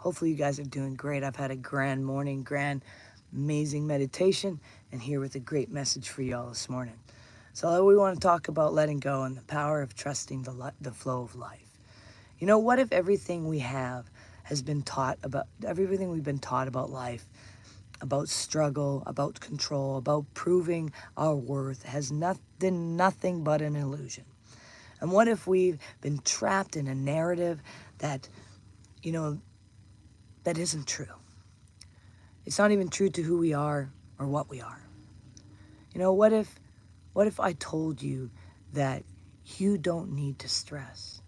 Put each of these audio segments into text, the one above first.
Hopefully you guys are doing great. I've had a grand morning, amazing meditation, and here with a great message for y'all this morning. So we want to talk about letting go and the power of trusting the flow of life. What if everything we have has been taught about everything we've been taught about life, about struggle, about control, about proving our worth has been nothing but an illusion? And what if we've been trapped in a narrative that, you know, that isn't true? It's not even true to who we are or what we are. What if I told you that you don't need to stress?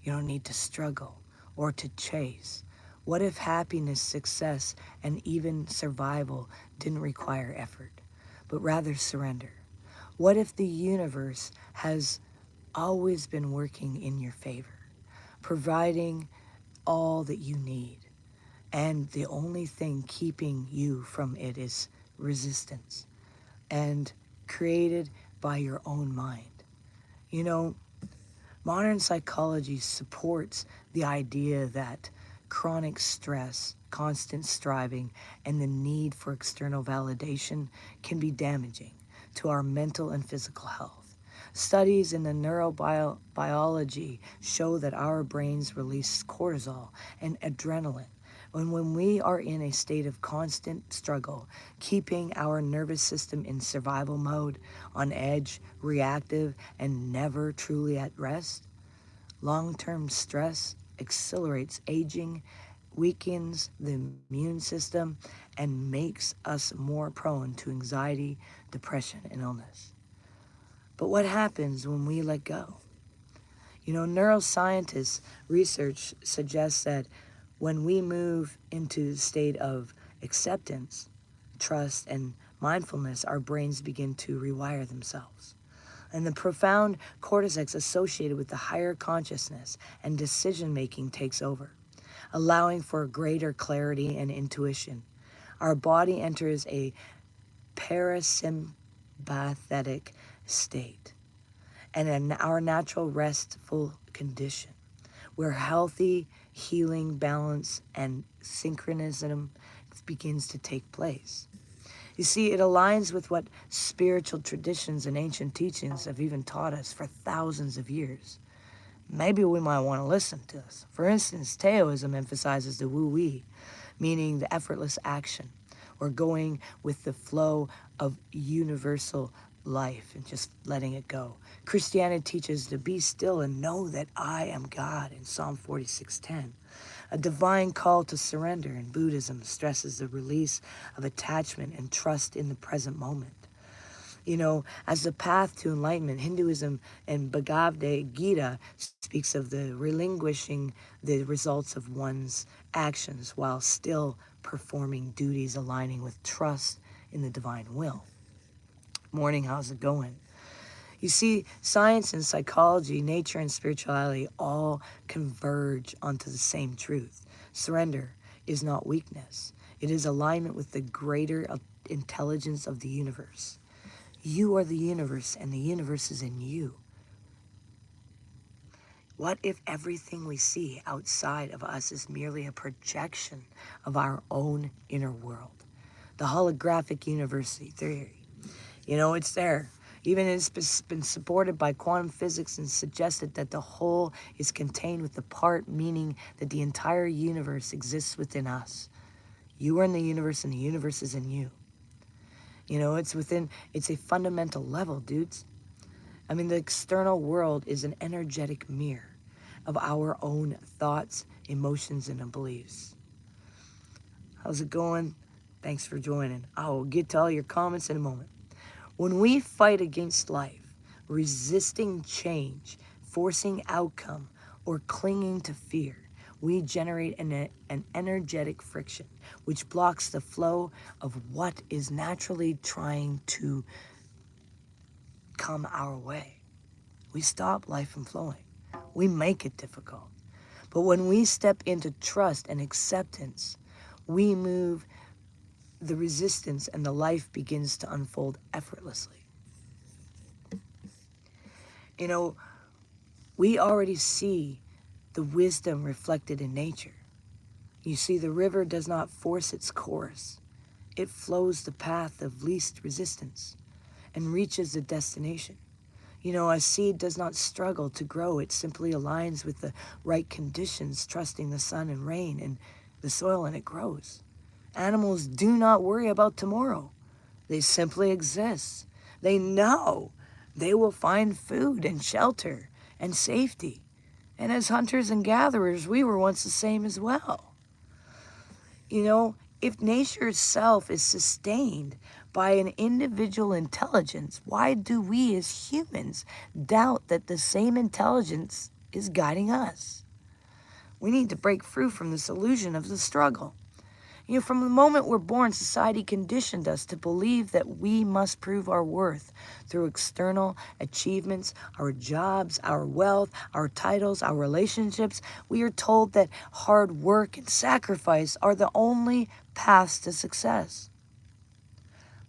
You don't need to struggle or to chase. What if happiness, success, and even survival didn't require effort, but rather surrender? What if the universe has always been working in your favor, providing all that you need, and the only thing keeping you from it is resistance, and created by your own mind? You know, Modern psychology supports the idea that chronic stress, constant striving, and the need for external validation can be damaging to our mental and physical health. Studies in the neurobiology show that our brains release cortisol and adrenaline when we are in a state of constant struggle, keeping our nervous system in survival mode, on edge, reactive, and never truly at rest. Long-term stress accelerates aging, weakens the immune system, and makes us more prone to anxiety, depression, and illness. But what happens when we let go? Neuroscientists' research suggests that when we move into the state of acceptance, trust, and mindfulness, our brains begin to rewire themselves. And the profound cortex associated with the higher consciousness and decision making takes over, allowing for greater clarity and intuition. Our body enters a parasympathetic state and in our natural restful condition, where healthy healing, balance, and synchronism begins to take place. You see, it aligns with what spiritual traditions and ancient teachings have even taught us for thousands of years. Maybe we might want to listen to this. For instance, Taoism emphasizes the wu-wei, meaning the effortless action, or going with the flow of universal life and just letting it go. Christianity teaches to be still and know that I am God in Psalm 46:10. A divine call to surrender in Buddhism stresses the release of attachment and trust in the present moment. As the path to enlightenment, Hinduism and Bhagavad Gita speaks of the relinquishing the results of one's actions while still performing duties aligning with trust in the divine will. Morning, how's it going? You see, science and psychology, nature and spirituality all converge onto the same truth. Surrender is not weakness. It is alignment with the greater intelligence of the universe. You are the universe, and the universe is in you. What if everything we see outside of us is merely a projection of our own inner world? The holographic universe theory. It's there. Even it's been supported by quantum physics and suggested that the whole is contained with the part, meaning that the entire universe exists within us. You are in the universe and the universe is in you. It's a fundamental level, dudes. The external world is an energetic mirror of our own thoughts, emotions, and beliefs. How's it going? Thanks for joining. I will get to all your comments in a moment. When we fight against life, resisting change, forcing outcome, or clinging to fear, we generate an energetic friction, which blocks the flow of what is naturally trying to come our way. We stop life from flowing. We make it difficult. But when we step into trust and acceptance, we move the resistance and the life begins to unfold effortlessly. We already see the wisdom reflected in nature. You see, the river does not force its course. It flows the path of least resistance and reaches the destination. You know, a seed does not struggle to grow. It simply aligns with the right conditions, trusting the sun and rain and the soil, and it grows. Animals do not worry about tomorrow. They simply exist. They know they will find food and shelter and safety. And as hunters and gatherers, we were once the same as well. You know, if nature itself is sustained by an individual intelligence, why do we as humans doubt that the same intelligence is guiding us? We need to break free from this illusion of the struggle. You know, from the moment we're born, society conditioned us to believe that we must prove our worth through external achievements, our jobs, our wealth, our titles, our relationships. We are told that hard work and sacrifice are the only paths to success.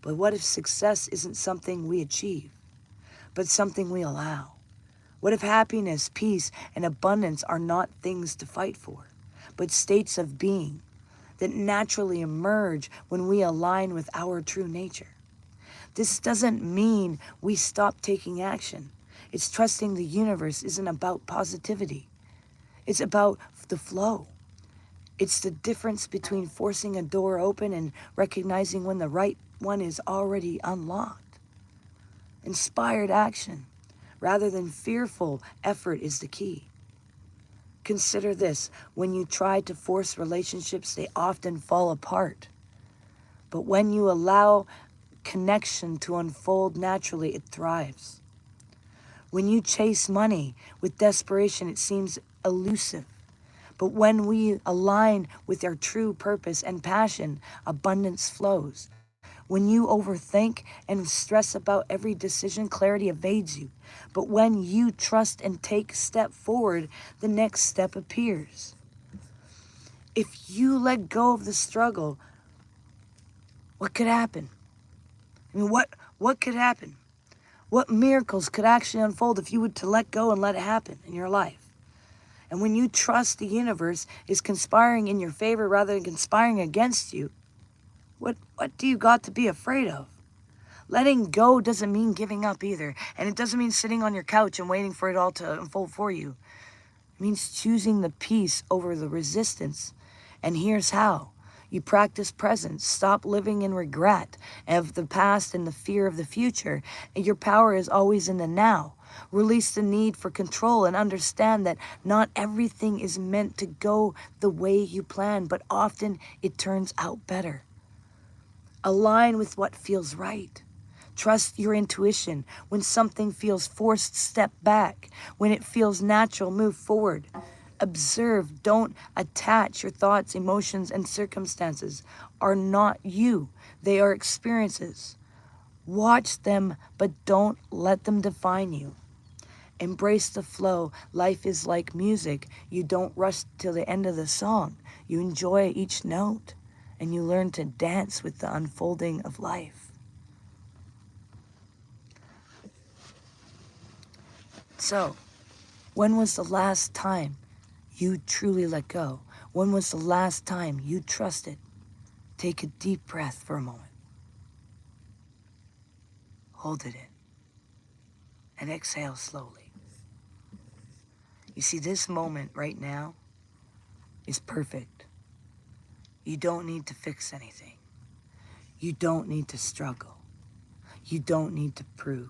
But what if success isn't something we achieve, but something we allow? What if happiness, peace, and abundance are not things to fight for, but states of being that naturally emerge when we align with our true nature? This doesn't mean we stop taking action. It's trusting the universe isn't about positivity. It's about the flow. It's the difference between forcing a door open and recognizing when the right one is already unlocked. Inspired action, rather than fearful effort, is the key. Consider this: when you try to force relationships, they often fall apart. But when you allow connection to unfold naturally, it thrives. When you chase money with desperation, it seems elusive. But when we align with our true purpose and passion, abundance flows. When you overthink and stress about every decision, clarity evades you. But when you trust and take a step forward, the next step appears. If you let go of the struggle, what could happen? I mean, what could happen? What miracles could actually unfold if you were to let go and let it happen in your life? And when you trust the universe is conspiring in your favor rather than conspiring against you, what do you got to be afraid of? Letting go doesn't mean giving up either. And it doesn't mean sitting on your couch and waiting for it all to unfold for you. It means choosing the peace over the resistance. And here's how. You practice presence. Stop living in regret of the past and the fear of the future. And your power is always in the now. Release the need for control and understand that not everything is meant to go the way you plan, but often it turns out better. Align with what feels right. Trust your intuition. When something feels forced, step back. When it feels natural, move forward. Observe. Don't attach. Your thoughts, emotions, and circumstances are not you. They are experiences. Watch them, but don't let them define you. Embrace the flow. Life is like music. You don't rush till the end of the song. You enjoy each note, and you learn to dance with the unfolding of life. So, when was the last time you truly let go? When was the last time you trusted? Take a deep breath for a moment. Hold it in. And exhale slowly. You see, this moment right now is perfect. You don't need to fix anything. You don't need to struggle. You don't need to prove.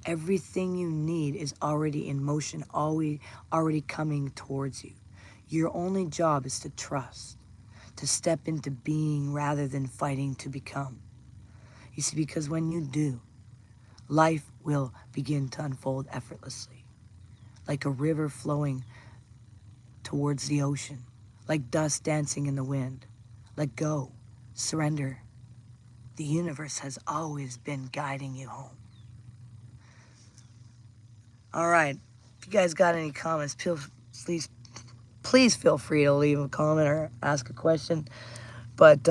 Everything you need is already in motion, already coming towards you. Your only job is to trust, to step into being rather than fighting to become. You see, because when you do, life will begin to unfold effortlessly, like a river flowing towards the ocean, like dust dancing in the wind. Let go, surrender. The universe has always been guiding you home. All right, if you guys got any comments, please feel free to leave a comment or ask a question. But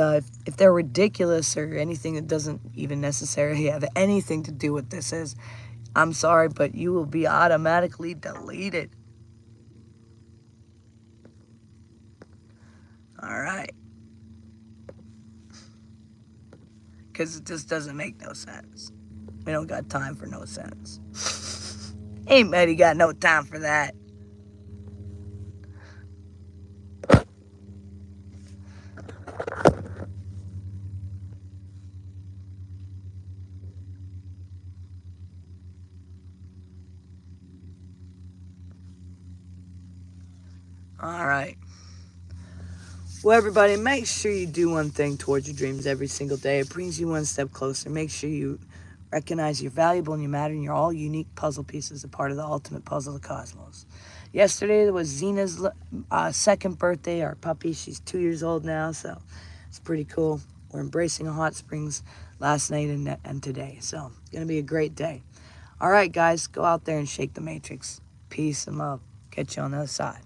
if they're ridiculous or anything that doesn't even necessarily have anything to do with this, I'm sorry, but you will be automatically deleted. because it just doesn't make no sense. We don't got time for no sense. Anybody got no time for that. All right. Well, everybody, make sure you do one thing towards your dreams every single day. It brings you one step closer. Make sure you recognize you're valuable and you matter, and you're all unique puzzle pieces, a part of the ultimate puzzle of the cosmos. Yesterday was Zena's second birthday, our puppy. She's 2 years old now, so it's pretty cool. We're embracing a hot springs last night and today, so it's going to be a great day. All right, guys, go out there and shake the matrix. Peace and love. Catch you on the other side.